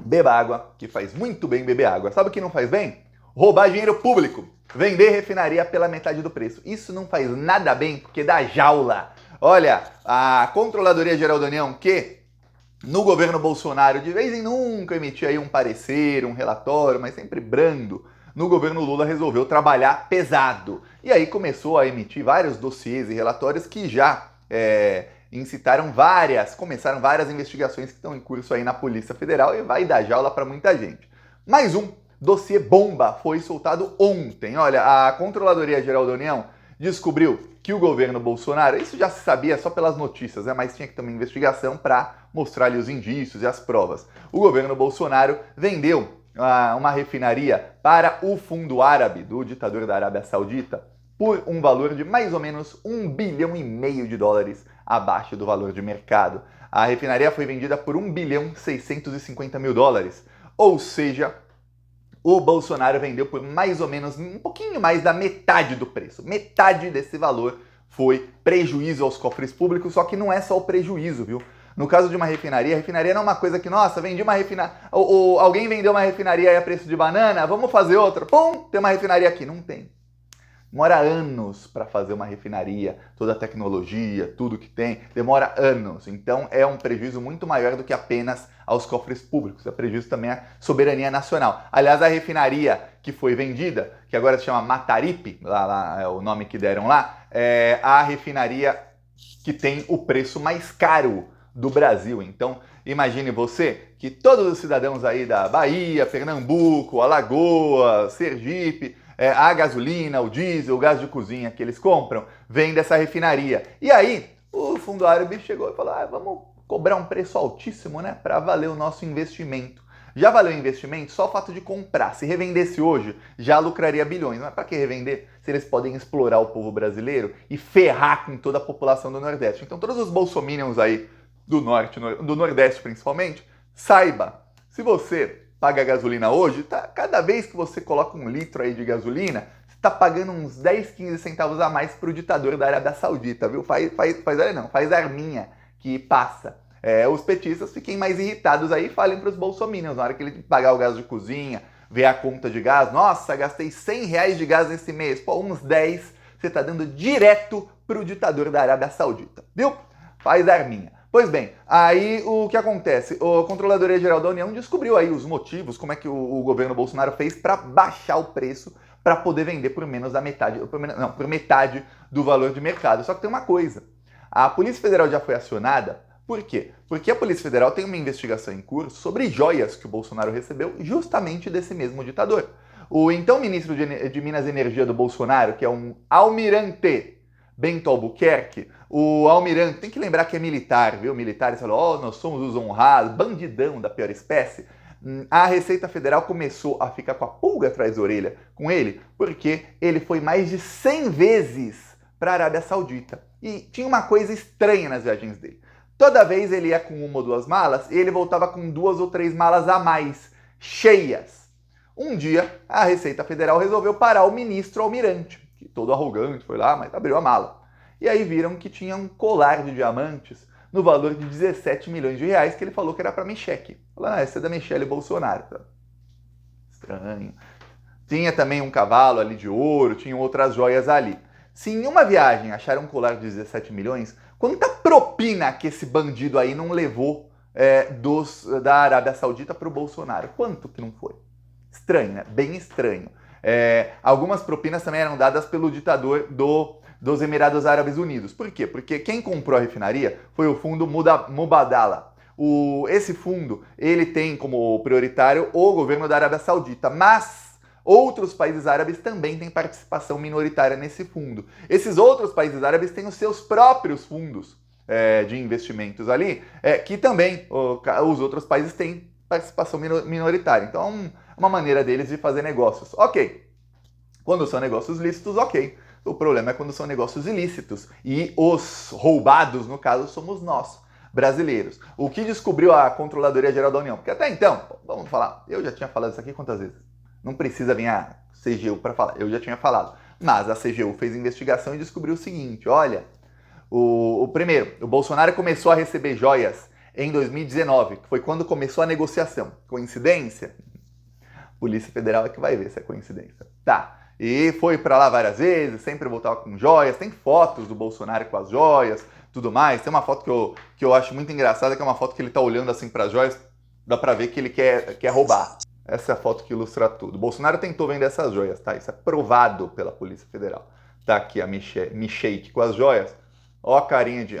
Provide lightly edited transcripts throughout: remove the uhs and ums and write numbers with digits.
Beba água, que faz muito bem beber água. Sabe o que não faz bem? Roubar dinheiro público. Vender refinaria pela metade do preço. Isso não faz nada bem porque dá jaula. Olha, a Controladoria Geral da União, que no governo Bolsonaro de vez em nunca emitia aí um parecer, um relatório, mas sempre brando, no governo Lula resolveu trabalhar pesado. E aí começou a emitir vários dossiês e relatórios que já começaram várias investigações que estão em curso aí na Polícia Federal e vai dar jaula para muita gente. Mais um dossiê bomba foi soltado ontem. Olha, a Controladoria Geral da União descobriu que o governo Bolsonaro, isso já se sabia só pelas notícias, né? Mas tinha que ter uma investigação para mostrar ali os indícios e as provas. O governo Bolsonaro vendeu uma refinaria para o fundo árabe do ditador da Arábia Saudita por um valor de mais ou menos $1,5 bilhão abaixo do valor de mercado. A refinaria foi vendida por $1,650 bilhão, ou seja, o Bolsonaro vendeu por mais ou menos um pouquinho mais da metade do preço. Metade desse valor foi prejuízo aos cofres públicos, só que não é só o prejuízo, viu? No caso de uma refinaria, a refinaria não é uma coisa que, nossa, vendi uma refinaria, ou alguém vendeu uma refinaria a preço de banana, vamos fazer outra, pum, tem uma refinaria aqui. Não tem. Demora anos para fazer uma refinaria, toda a tecnologia, tudo que tem, demora anos. Então é um prejuízo muito maior do que apenas aos cofres públicos, é prejuízo também à soberania nacional. Aliás, a refinaria que foi vendida, que agora se chama Mataripe, lá é o nome que deram lá, é a refinaria que tem o preço mais caro do Brasil. Então, imagine você que todos os cidadãos aí da Bahia, Pernambuco, Alagoas, Sergipe, a gasolina, o diesel, o gás de cozinha que eles compram, vem dessa refinaria. E aí, o fundo árabe chegou e falou, vamos cobrar um preço altíssimo, né, para valer o nosso investimento. Já valeu o investimento? Só o fato de comprar. Se revendesse hoje, já lucraria bilhões. Mas para que revender se eles podem explorar o povo brasileiro e ferrar com toda a população do Nordeste? Então todos os bolsominions aí do Norte, do Nordeste principalmente, saiba, se você paga gasolina hoje, cada vez que você coloca um litro aí de gasolina, você está pagando uns 10, 15 centavos a mais para o ditador da Arábia Saudita, viu? Faz arminha que passa. Os petistas fiquem mais irritados aí e falem para os bolsominions, na hora que ele pagar o gás de cozinha, ver a conta de gás, nossa, gastei R$100 de gás nesse mês, pô, uns 10 você está dando direto para o ditador da Arábia Saudita, viu? Faz arminha. Pois bem, aí o que acontece? A Controladoria Geral da União descobriu aí os motivos, como é que o governo Bolsonaro fez para baixar o preço para poder vender por menos da metade, por metade do valor de mercado. Só que tem uma coisa, a Polícia Federal já foi acionada, por quê? Porque a Polícia Federal tem uma investigação em curso sobre joias que o Bolsonaro recebeu justamente desse mesmo ditador. O então ministro de Minas e Energia do Bolsonaro, que é um almirante Bento Albuquerque, o almirante, tem que lembrar que é militar, viu? Militares falam, nós somos os honrados, bandidão da pior espécie. A Receita Federal começou a ficar com a pulga atrás da orelha com ele, porque ele foi mais de 100 vezes para a Arábia Saudita. E tinha uma coisa estranha nas viagens dele. Toda vez ele ia com uma ou duas malas e ele voltava com 2 ou 3 malas a mais, cheias. Um dia, a Receita Federal resolveu parar o ministro almirante, que todo arrogante foi lá, mas abriu a mala. E aí viram que tinha um colar de diamantes no valor de R$17 milhões que ele falou que era para Michele. Falaram, essa é da Michele Bolsonaro. Estranho. Tinha também um cavalo ali de ouro, tinham outras joias ali. Se em uma viagem acharam um colar de 17 milhões, quanta propina que esse bandido aí não levou da Arábia Saudita para o Bolsonaro? Quanto que não foi? Estranho, né? Bem estranho. Algumas propinas também eram dadas pelo ditador dos Emirados Árabes Unidos. Por quê? Porque quem comprou a refinaria foi o fundo Mubadala. Esse fundo ele tem como prioritário o governo da Arábia Saudita, mas outros países árabes também têm participação minoritária nesse fundo. Esses outros países árabes têm os seus próprios fundos de investimentos ali, que também os outros países têm participação minoritária. Então, uma maneira deles de fazer negócios. Ok. Quando são negócios lícitos, ok. O problema é quando são negócios ilícitos. E os roubados, no caso, somos nós, brasileiros. O que descobriu a Controladoria Geral da União? Porque até então, vamos falar, eu já tinha falado isso aqui quantas vezes? Não precisa vir a CGU para falar, eu já tinha falado. Mas a CGU fez investigação e descobriu o seguinte, olha, primeiro, o Bolsonaro começou a receber joias em 2019, que foi quando começou a negociação. Coincidência? Polícia Federal é que vai ver se é coincidência. Tá. E foi para lá várias vezes, sempre voltava com joias. Tem fotos do Bolsonaro com as joias, tudo mais. Tem uma foto que eu acho muito engraçada, que é uma foto que ele tá olhando assim para as joias, dá para ver que ele quer roubar. Essa é a foto que ilustra tudo. Bolsonaro tentou vender essas joias, tá? Isso é provado pela Polícia Federal. Tá aqui a Michelle com as joias. Ó a carinha de,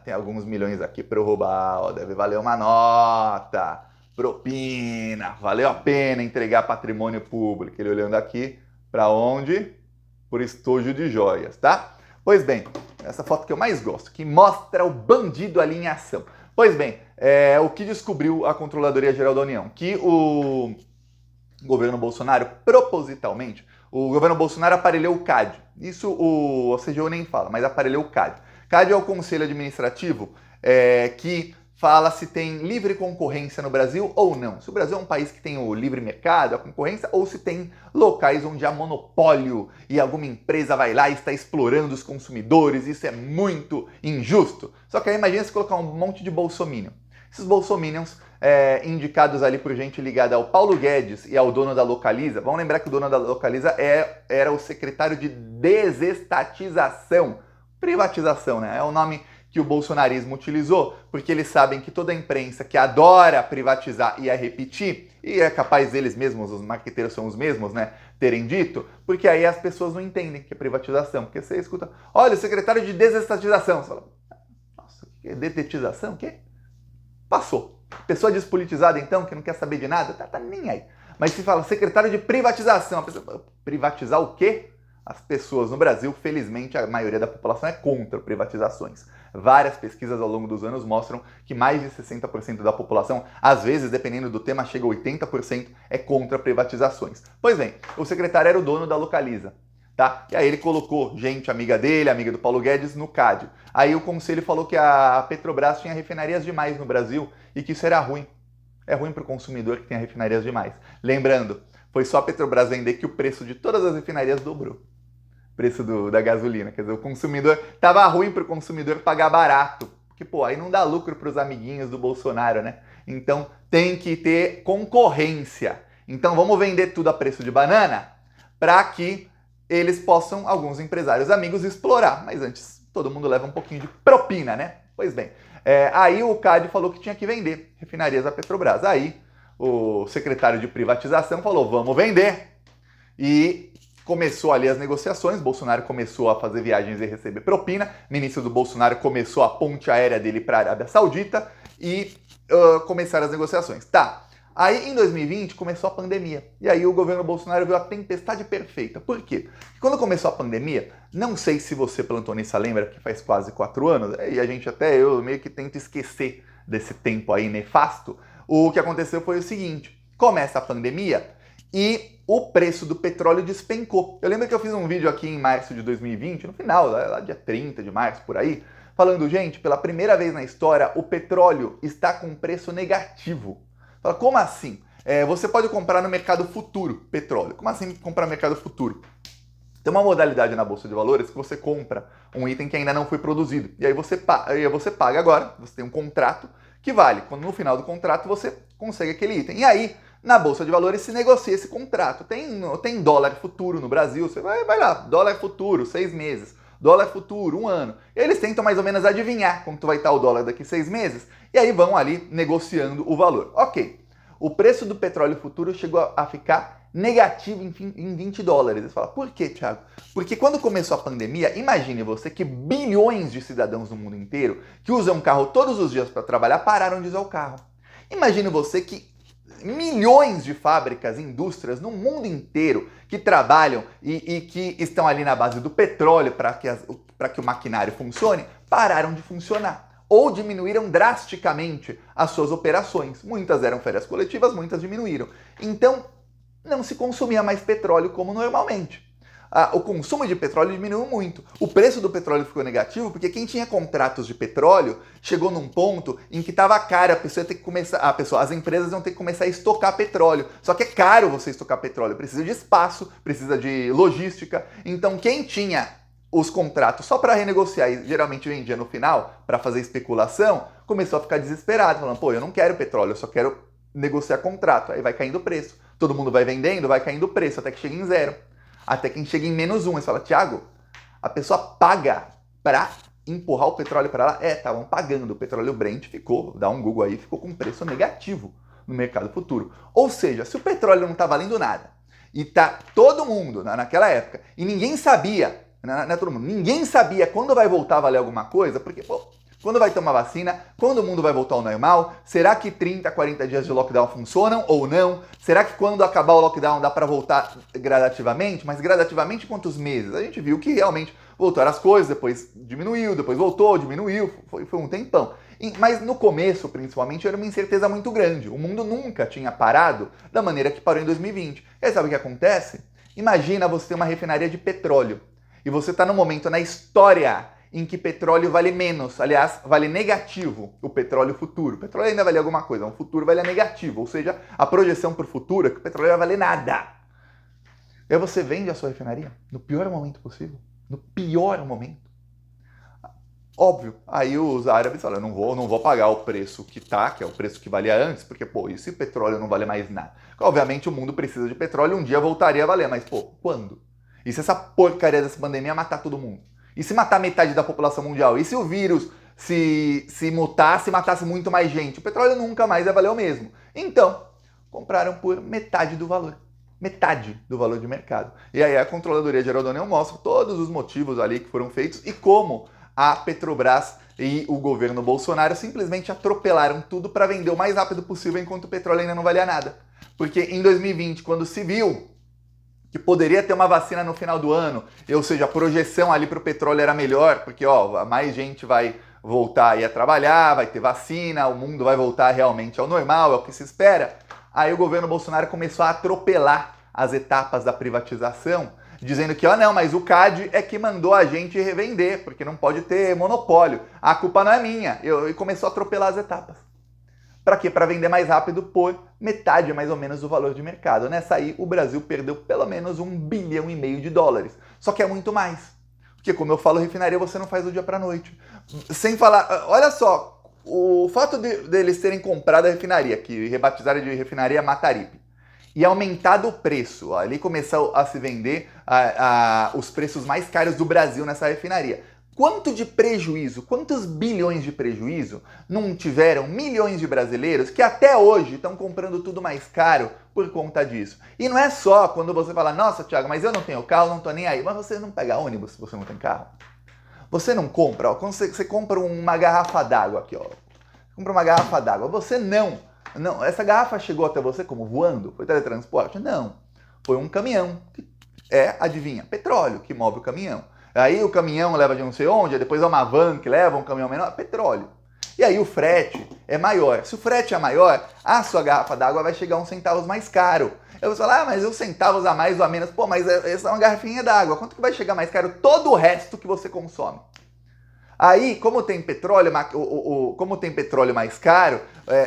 tem alguns milhões aqui para eu roubar, ó, deve valer uma nota. Propina, valeu a pena entregar patrimônio público. Ele olhando aqui, para onde? Por estojo de joias, tá? Pois bem, essa foto que eu mais gosto, que mostra o bandido ali em ação. Pois bem, o que descobriu a Controladoria Geral da União? Que o governo Bolsonaro, propositalmente, o governo Bolsonaro aparelhou o CAD. Isso o CGU nem fala, mas aparelhou o CAD. CAD é o Conselho Administrativo que fala se tem livre concorrência no Brasil ou não. Se o Brasil é um país que tem o livre mercado, a concorrência, ou se tem locais onde há monopólio e alguma empresa vai lá e está explorando os consumidores. Isso é muito injusto. Só que aí imagina se colocar um monte de bolsominion. Esses bolsominions indicados ali por gente ligada ao Paulo Guedes e ao dono da Localiza. Vamos lembrar que o dono da Localiza era o secretário de desestatização. Privatização, né? É o nome que o bolsonarismo utilizou, porque eles sabem que toda a imprensa que adora privatizar ia repetir, e é capaz deles mesmos, os marqueteiros são os mesmos, né, terem dito, porque aí as pessoas não entendem que é privatização, porque você escuta, olha, o secretário de desestatização, você fala, nossa, que é detetização? O quê? Passou. Pessoa despolitizada, então, que não quer saber de nada, tá nem aí. Mas se fala secretário de privatização, a pessoa, privatizar o quê? As pessoas no Brasil, felizmente, a maioria da população é contra privatizações. Várias pesquisas ao longo dos anos mostram que mais de 60% da população, às vezes, dependendo do tema, chega a 80%, é contra privatizações. Pois bem, o secretário era o dono da Localiza, tá? E aí ele colocou gente amiga dele, amiga do Paulo Guedes, no CAD. Aí o conselho falou que a Petrobras tinha refinarias demais no Brasil e que isso era ruim. É ruim para o consumidor que tenha refinarias demais. Lembrando, foi só a Petrobras vender que o preço de todas as refinarias dobrou. Preço da gasolina, quer dizer, o consumidor, tava ruim para o consumidor pagar barato, porque, pô, aí não dá lucro para os amiguinhos do Bolsonaro, né? Então tem que ter concorrência. Então vamos vender tudo a preço de banana para que eles possam, alguns empresários amigos, explorar. Mas antes, todo mundo leva um pouquinho de propina, né? Pois bem, aí o CAD falou que tinha que vender refinarias da Petrobras. Aí o secretário de privatização falou, vamos vender. E começou ali as negociações, Bolsonaro começou a fazer viagens e receber propina, ministro do Bolsonaro começou a ponte aérea dele para a Arábia Saudita e começaram as negociações. Tá, aí em 2020 começou a pandemia, e aí o governo Bolsonaro viu a tempestade perfeita. Por quê? Porque quando começou a pandemia, não sei se você, plantonista, lembra, que faz quase 4 anos, e a gente até, eu meio que tento esquecer desse tempo aí nefasto, o que aconteceu foi o seguinte, começa a pandemia e o preço do petróleo despencou. Eu lembro que eu fiz um vídeo aqui em março de 2020, no final, lá dia 30 de março, por aí, falando, gente, pela primeira vez na história, o petróleo está com preço negativo. Fala, como assim? Você pode comprar no mercado futuro petróleo. Como assim comprar no mercado futuro? Tem uma modalidade na Bolsa de Valores que você compra um item que ainda não foi produzido. E aí você paga agora, você tem um contrato que vale. Quando no final do contrato você consegue aquele item. E aí, na Bolsa de Valores se negocia esse contrato. Tem dólar futuro no Brasil, você vai lá, dólar futuro, 6 meses, dólar futuro, 1 ano. E eles tentam mais ou menos adivinhar quanto vai estar o dólar daqui 6 meses, e aí vão ali negociando o valor. Ok, o preço do petróleo futuro chegou a ficar negativo em 20 dólares. Você fala, por quê, Thiago? Porque quando começou a pandemia, imagine você que bilhões de cidadãos no mundo inteiro que usam carro todos os dias para trabalhar pararam de usar o carro. Imagine você que milhões de fábricas, indústrias no mundo inteiro que trabalham e que estão ali na base do petróleo para que o maquinário funcione, pararam de funcionar ou diminuíram drasticamente as suas operações. Muitas eram férias coletivas, muitas diminuíram. Então, não se consumia mais petróleo como normalmente. O consumo de petróleo diminuiu muito. O preço do petróleo ficou negativo porque quem tinha contratos de petróleo chegou num ponto em que estava caro, as empresas iam ter que começar a estocar petróleo. Só que é caro você estocar petróleo, precisa de espaço, precisa de logística. Então quem tinha os contratos só para renegociar e geralmente vendia no final para fazer especulação, começou a ficar desesperado, falando, pô, eu não quero petróleo, eu só quero negociar contrato. Aí vai caindo o preço. Todo mundo vai vendendo, vai caindo o preço, até que chega em zero. Até que chega em menos um. Aí você fala, Thiago, a pessoa paga para empurrar o petróleo para lá? Estavam pagando. O petróleo Brent ficou, dá um Google aí, ficou com preço negativo no mercado futuro. Ou seja, se o petróleo não tá valendo nada, e tá todo mundo naquela época, e ninguém sabia, não é todo mundo, ninguém sabia quando vai voltar a valer alguma coisa, porque, pô, quando vai ter uma vacina, quando o mundo vai voltar ao normal, será que 30, 40 dias de lockdown funcionam ou não? Será que quando acabar o lockdown dá para voltar gradativamente? Mas gradativamente quantos meses? A gente viu que realmente voltaram as coisas, depois diminuiu, depois voltou, diminuiu, foi um tempão. Mas no começo, principalmente, era uma incerteza muito grande. O mundo nunca tinha parado da maneira que parou em 2020. E aí sabe o que acontece? Imagina você ter uma refinaria de petróleo e você está num momento na história em que petróleo vale menos, aliás, vale negativo o petróleo futuro. O petróleo ainda vale alguma coisa, o futuro vale negativo, ou seja, a projeção para o futuro é que o petróleo vai valer nada. E aí você vende a sua refinaria no pior momento possível, no pior momento. Óbvio, aí os árabes falam, não vou pagar o preço que tá, que é o preço que valia antes, porque, pô, e se o petróleo não vale mais nada? Obviamente o mundo precisa de petróleo, um dia voltaria a valer, mas, pô, quando? E se essa porcaria dessa pandemia matar todo mundo? E se matar metade da população mundial? E se o vírus se mutasse e matasse muito mais gente? O petróleo nunca mais ia valer o mesmo. Então, compraram por metade do valor. Metade do valor de mercado. E aí a Controladoria Geral da União mostra todos os motivos ali que foram feitos e como a Petrobras e o governo Bolsonaro simplesmente atropelaram tudo para vender o mais rápido possível enquanto o petróleo ainda não valia nada. Porque em 2020, quando se viu que poderia ter uma vacina no final do ano, ou seja, a projeção ali para o petróleo era melhor, porque ó, mais gente vai voltar aí a trabalhar, vai ter vacina, o mundo vai voltar realmente ao normal, é o que se espera. Aí o governo Bolsonaro começou a atropelar as etapas da privatização, dizendo que, ó, não, mas o CAD é que mandou a gente revender, porque não pode ter monopólio, a culpa não é minha, e começou a atropelar as etapas. Para quê? Para vender mais rápido por metade, mais ou menos, do valor de mercado. Nessa aí, o Brasil perdeu pelo menos $1,5 bilhão. Só que é muito mais. Porque, como eu falo, refinaria você não faz do dia para a noite. Sem falar, olha só, o fato deles terem comprado a refinaria, que rebatizaram de refinaria Mataripe, e aumentado o preço, ó, ali começou a se vender os preços mais caros do Brasil nessa refinaria. Quanto de prejuízo, quantos bilhões de prejuízo não tiveram milhões de brasileiros que até hoje estão comprando tudo mais caro por conta disso? E não é só quando você fala, nossa, Thiago, mas eu não tenho carro, não tô nem aí. Mas você não pega ônibus se você não tem carro? Você não compra, ó, quando você compra uma garrafa d'água aqui, ó. Compra uma garrafa d'água, você não, essa garrafa chegou até você como voando? Foi teletransporte? Não. Foi um caminhão, que adivinha, petróleo que move o caminhão. Aí o caminhão leva de não sei onde, depois é uma van que leva um caminhão menor, petróleo. E aí o frete é maior. Se o frete é maior, a sua garrafa d'água vai chegar uns centavos mais caro. Eu vou falar, mas os centavos a mais ou a menos, pô, mas essa é uma garrafinha d'água. Quanto que vai chegar mais caro? Todo o resto que você consome. Aí, como tem petróleo, como tem petróleo mais caro,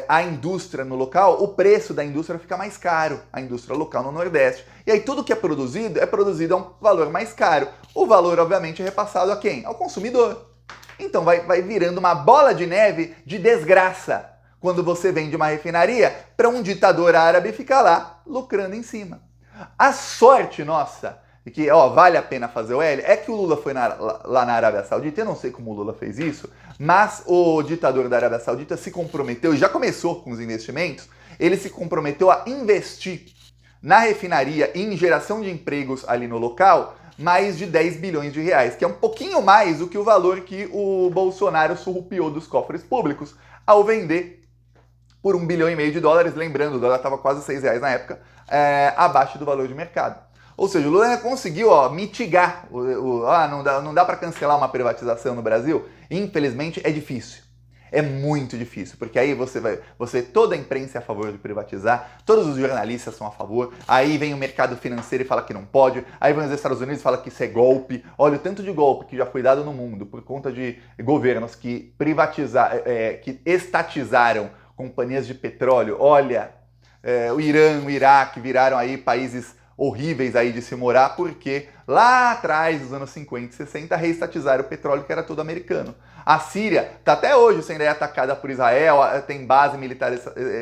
a indústria no local, o preço da indústria fica mais caro, a indústria local no Nordeste. E aí tudo que é produzido a um valor mais caro. O valor, obviamente, é repassado a quem? Ao consumidor. Então vai virando uma bola de neve de desgraça quando você vende uma refinaria para um ditador árabe ficar lá lucrando em cima. A sorte nossa que vale a pena fazer o L, é que o Lula foi lá na Arábia Saudita, eu não sei como o Lula fez isso, mas o ditador da Arábia Saudita se comprometeu, e já começou com os investimentos, ele se comprometeu a investir na refinaria e em geração de empregos ali no local, mais de 10 bilhões de reais, que é um pouquinho mais do que o valor que o Bolsonaro surrupiou dos cofres públicos ao vender por $1,5 bilhão, lembrando, o dólar estava quase R$6 na época, abaixo do valor de mercado. Ou seja, o Lula conseguiu mitigar, não dá para cancelar uma privatização no Brasil. Infelizmente é difícil, é muito difícil, porque aí toda a imprensa é a favor de privatizar, todos os jornalistas são a favor, aí vem o mercado financeiro e fala que não pode, aí vem os Estados Unidos e fala que isso é golpe. Olha o tanto de golpe que já foi dado no mundo por conta de governos que que estatizaram companhias de petróleo. Olha, o Irã, o Iraque viraram aí países horríveis aí de se morar, porque lá atrás, nos anos 50 e 60, reestatizaram o petróleo que era todo americano. A Síria está até hoje sendo atacada por Israel, tem base militar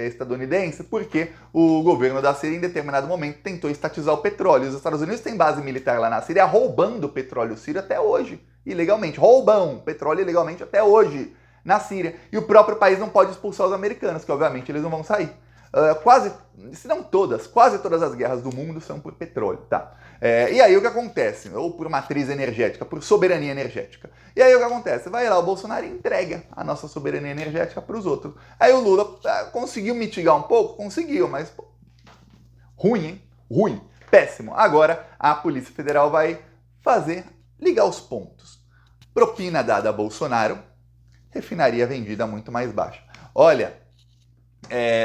estadunidense, porque o governo da Síria, em determinado momento, tentou estatizar o petróleo. Os Estados Unidos têm base militar lá na Síria, roubando o petróleo sírio até hoje, ilegalmente. Roubam petróleo ilegalmente até hoje na Síria. E o próprio país não pode expulsar os americanos, que obviamente eles não vão sair. Quase, se não todas, quase todas as guerras do mundo são por petróleo, tá? E aí o que acontece? Ou por matriz energética, por soberania energética. E aí o que acontece? Vai lá o Bolsonaro e entrega a nossa soberania energética para os outros. Aí o Lula conseguiu mitigar um pouco? Conseguiu, mas pô, ruim, hein? Ruim, péssimo. Agora a Polícia Federal vai ligar os pontos. Propina dada a Bolsonaro, refinaria vendida muito mais baixa. Olha,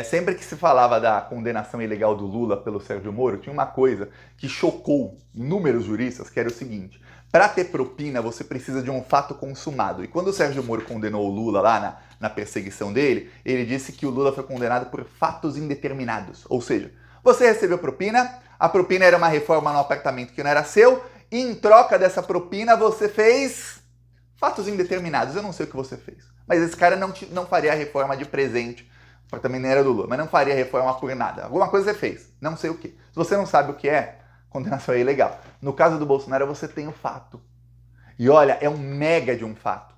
sempre que se falava da condenação ilegal do Lula pelo Sérgio Moro, tinha uma coisa que chocou inúmeros juristas, que era o seguinte: para ter propina, você precisa de um fato consumado. E quando o Sérgio Moro condenou o Lula lá na perseguição dele, ele disse que o Lula foi condenado por fatos indeterminados. Ou seja, você recebeu propina, a propina era uma reforma no apartamento que não era seu, e em troca dessa propina você fez fatos indeterminados. Eu não sei o que você fez, mas esse cara não faria a reforma de presente. Também não era do Lula, mas não faria reforma por nada. Alguma coisa você fez, não sei o que. Se você não sabe o que é, condenação é ilegal. No caso do Bolsonaro, você tem o fato. E olha, é um mega de um fato.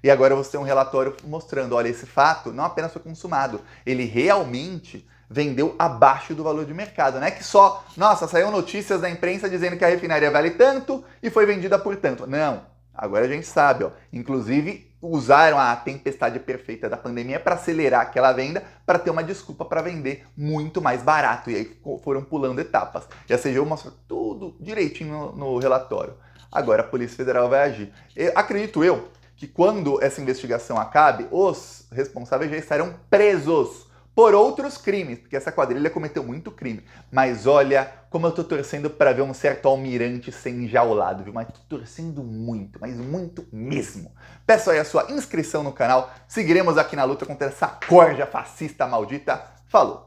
E agora você tem um relatório mostrando, olha, esse fato não apenas foi consumado, ele realmente vendeu abaixo do valor de mercado. Não é que só, nossa, saiu notícias da imprensa dizendo que a refinaria vale tanto e foi vendida por tanto. Não, agora a gente sabe, ó. Inclusive, usaram a tempestade perfeita da pandemia para acelerar aquela venda, para ter uma desculpa para vender muito mais barato. E aí foram pulando etapas. E a CGU mostrou tudo direitinho no relatório. Agora a Polícia Federal vai agir. Acredito eu que quando essa investigação acabe, os responsáveis já estarão presos por outros crimes, porque essa quadrilha cometeu muito crime. Mas olha como eu tô torcendo para ver um certo almirante ser enjaulado, viu? Mas tô torcendo muito, mas muito mesmo. Peço aí a sua inscrição no canal, seguiremos aqui na luta contra essa corja fascista maldita. Falou!